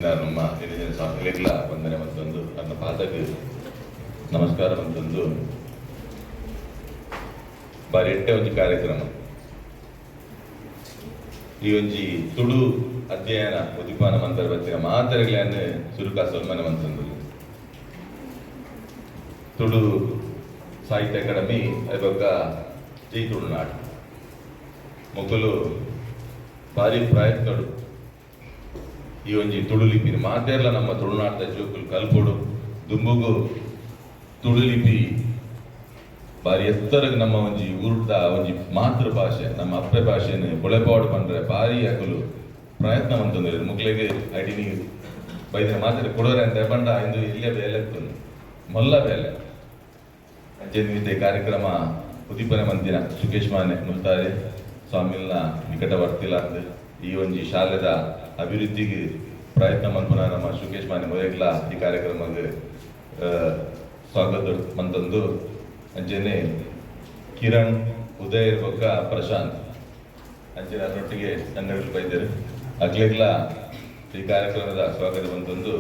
ನಮ್ಮ ಹಿರಿಯ ಸ್ವಾಮಿಗಳಿಗೆಲ್ಲ ವಂದನೆ ಅಂತಂದು ನನ್ನ ಪಾದಕ್ಕೆ ನಮಸ್ಕಾರ ಅಂತಂದು ಬಾರಿ ಎಟ್ಟೆ ಒಂಜಿ ಕಾರ್ಯಕ್ರಮ ಈ ಒಂಜಿ ತುಳು ಅಧ್ಯಯನ ಉದಿಪಾನ ಮಂತ್ರ ಬತ್ತಿನ ಮಾತರೆಗಳನ್ನು ಸುರುಕ ಸನ್ಮಾನ ಅಂತಂದು ತುಳು ಸಾಹಿತ್ಯ ಅಕಾಡೆಮಿ ಅವಾಗ ಜೈ ತುಳುನಾಡು ಮೊದಲು ಭಾರಿ ಪ್ರಯತ್ನಗಳು ಈ ಒಂಜಿ ತುಳು ಲಿಪಿನ ಮಾತೆರ್ಲ ನಮ್ಮ ತುಳುನಾಡದ ಜೋಕುಲು ಕಲ್ಪೊಡು ದುಂಬುಗು ತುಳು ಲಿಪಿ ಬಾರಿ ಎತ್ತರಗ್ ನಮ್ಮ ಒಂಜಿ ಊರ್ದ ಒಂಜಿ ಮಾತೃ ಭಾಷೆ ನಮ್ಮ ಅಪ್ಪೆ ಭಾಷೆನ ಬೊಳೆಪಾಡು ಪಂಡ್ರೆ ಬಾರಿ ಆಗಲು ಪ್ರಯತ್ನ ಅಂತಂದ್ರೆ ಮುಗ್ಲೆಗೆ ಅಡಿನಿ ಬೈದಿನ ಮಾತ್ರ ಕೊಡೋರೆ ಅಂತ ಬಂಡ ಇಂದು ಇಲ್ಲೇ ಬೇಲೆ ಮೊಲ್ಲ ಬೇಲೆ ಅಂಚೆ ಕಾರ್ಯಕ್ರಮ ಉದೀಪನೆ ಮಂದಿನ ಸುಕೇಶ್ ಮಾನೆ ಮುಲ್ತಾರೆ ಸ್ವಾಮಿಲ್ನ ನಿಕಟವರ್ತಿಲ ಅಂದ್ ಈ ಒಂಜಿ ಶಾಲೆದ ಅಭಿವೃದ್ಧಿಗೆ ಪ್ರಯತ್ನ ಮನ್ಪುನ ನಮ್ಮ ಸುಕೇಶ್ ಮಾನೆ ಮೊದಲ ಈ ಕಾರ್ಯಕ್ರಮಕ್ಕೆ ಸ್ವಾಗತ ಮಂತಂದು ಅಂಚೆನೆ ಕಿರಣ್ ಉದಯ್ ಬೊಕ್ಕ ಪ್ರಶಾಂತ್ ಅಂಚೆನೆ ಅದರೊಟ್ಟಿಗೆ ಕನ್ನಡ ಬೈದರು ಅಗ್ಲೆಗ್ಲ ಈ ಕಾರ್ಯಕ್ರಮದ ಸ್ವಾಗತ ಬಂತಂದು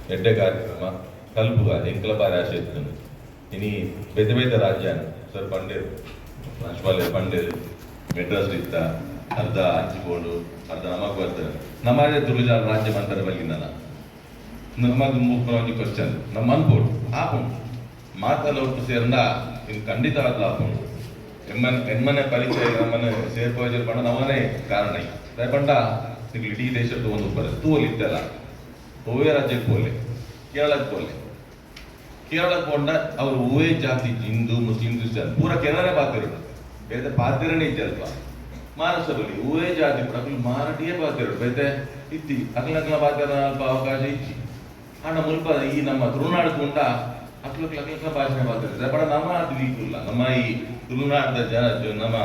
ಎಡ್ಡೆ ಕಾರ್ಯಕ್ರಮ ಕಲ್ಪುಗ ಎಂಕಲ ಬಾರಿ ಆಸೆ ಇತ್ತು ಇನಿ ಬೇತೆ ಬೇತೆ ರಾಜ್ಯ ಸರ್ ಪಂಡೇರು ಪ್ರಾಂಶುಪಾಲ ಪಂಡೇರು ಮೆಡ್ರಾಸ್ ಇತ್ತ ಅರ್ಧ ಹಂಚಿಕೊಂಡು ಅರ್ಧ ನಮಗ್ ಬರ್ತಾರೆ ನಮ್ಮದೇ ತುಳುಜ ರಾಜ್ಯ ಮಂತ್ರದ ಬಗ್ಗೆ ನಮಗ್ ಒಂದು ಕ್ವಶನ್ ನಮ್ಮ ಅನ್ಬೋದು ಆಪುಂಡು ಮಾತಲ್ಲ ಒಟ್ಟು ಸೇರ್ದ ಇನ್ನು ಖಂಡಿತವಾದ ಆಪುಂಡು ಎಮ್ಮನೆ ಪರಿಚಯ ನಮ್ಮನೆ ಸೇರ್ಪೋಜರ್ ಪಂಡ ನಮ್ಮನೆ ಕಾರಣ ಪಂಡ ನಿಮ್ಗೆ ಇಡೀ ದೇಶದ ಒಂದು ಬರ ತೂಲಿದ್ದಲ್ಲ ಓವೇ ರಾಜ್ಯಕ್ಕೆ ಹೋಗ್ಲಿ ಕೇರಳಕ್ಕೆ ಹೋಗ್ಲಿ ಕೇರಳಕ್ಕೆ ಹೋಂಡ ಅವರು ಓವೇ ಜಾತಿ ಹಿಂದೂ ಮುಸ್ಲಿಂ ಕ್ರಿಶ್ಚಿಯನ್ ಪೂರ ಕೇರಳನೇ ಪಾತಿರೋದು ಬೇರೆ ಪಾತಿರನೇ ಇದ್ದಲ್ವಾ ಮಾನಸಬಲಿ ಊರೇ ಜಾತಿ ಅಕಲು ಮಾರಾಟಿಯೇ ಬಾತಿರೋಡು ಬೈತೆ ಇತ್ತಿ ಅಕಲ ಬಾತಿರ ಅಲ್ಪ ಅವಕಾಶ ಇಚ್ಚಿ ಹಣ ಮುಲ್ಪ ಈ ನಮ್ಮ ತುಳುನಾಡು ತುಂಡ ಅಕ್ಲ ಭಾಷೆ ಬಾತಿರ್ತಾರೆ ಬಡ ನಮ್ಮ ಅದು ವೀಕುಲ್ಲ ನಮ್ಮ ಈ ತುಳುನಾಡದ ನಮ್ಮ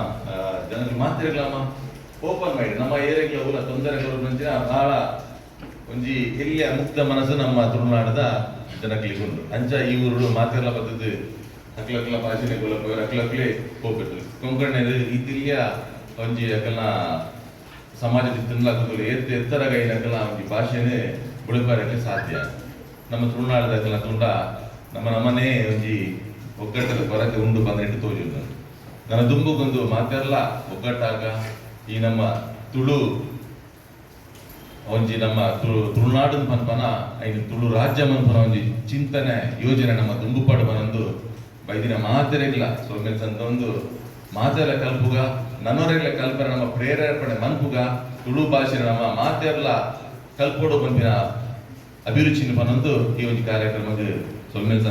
ಜನಕ್ಕೆ ಮಾತಿರಲ್ಲ ಓಪನ್ ಮೈಂಡ್ ನಮ್ಮ ಏರಿಯಾಗಳ ಊರ ತೊಂದರೆಗಳು ನಂಚಿನ ಬಹಳ ಒಂಜಿ ಎಲ್ಲಿಯ ಮುಕ್ತ ಮನಸ್ಸು ನಮ್ಮ ತುಳುನಾಡದ ಜನಕ್ಕೆ ಉಂಟು ಅಂಚ ಈ ಊರು ಮಾತಿರಲ್ಲ ಬರ್ತದೆ ಅಕ್ಲ ಭಾಷೆನೆ ಅಕ್ಲೇ ಹೋಗ್ಬೇಕು ಕೊಂಕಣ್ಣದು ಇದಿಲ್ಲಿಯ ಒಂಜಿ ಅಕಲ್ನ ಸಮಾಜದ ತಿನ್ನಲಾಗುತ್ತಲ್ಲ ಎತ್ತರಗೈನಕಲ ಒಂಜಿ ಭಾಷೆನೇ ಉಳಿಪಾರಕ್ಕೆ ಸಾಧ್ಯ ನಮ್ಮ ತುಳುನಾಡದ ಅಕಲ್ನ ತುಂಡ ನಮ್ಮನೇ ಒಂಜಿ ಒಗ್ಗಟ್ಟದ ಕೊರತೆ ಉಂಡು ಬಂದಿಟ್ಟು ತೋಜುಂಡು ನನ್ನ ದುಂಬುಗೊಂದು ಮಾತೆಲ್ಲ ಒಗ್ಗಟ್ಟಾಗ ಈ ನಮ್ಮ ತುಳು ಒಂಜಿ ನಮ್ಮ ತುಳುನಾಡು ಪನ್ಪನ ಐದು ತುಳು ರಾಜ್ಯ ಮನ್ಪನ ಒಂಜಿ ಚಿಂತನೆ ಯೋಜನೆ ನಮ್ಮ ದುಂಬುಪಾಡು ಮನಂದು ಬೈದಿನ ಮಾತೆರೆಗ್ಲ ಸೊಲ್ಮೆಲ್ಸ್ ಅಂತ ಒಂದು ಮಾತೆಲ್ಲ ಕಲ್ಪುಗ ನನ್ನವರೆಲ್ಲ ಕಲ್ಪನೆ ನಮ್ಮ ಪ್ರೇರೇಪಣೆ ಮನ್ಪುಗ ತುಳು ಭಾಷೆ ನಮ್ಮ ಮಾತೆಲ್ಲ ಕಲ್ಪೋಡು ಬಂದಿನ ಅಭಿರುಚಿನ ಪನೊಂದು ಈ ಒಂದು ಕಾರ್ಯಕ್ರಮಕ್ಕೆ ಸೊಲ್ಮೆಲ್ಸ್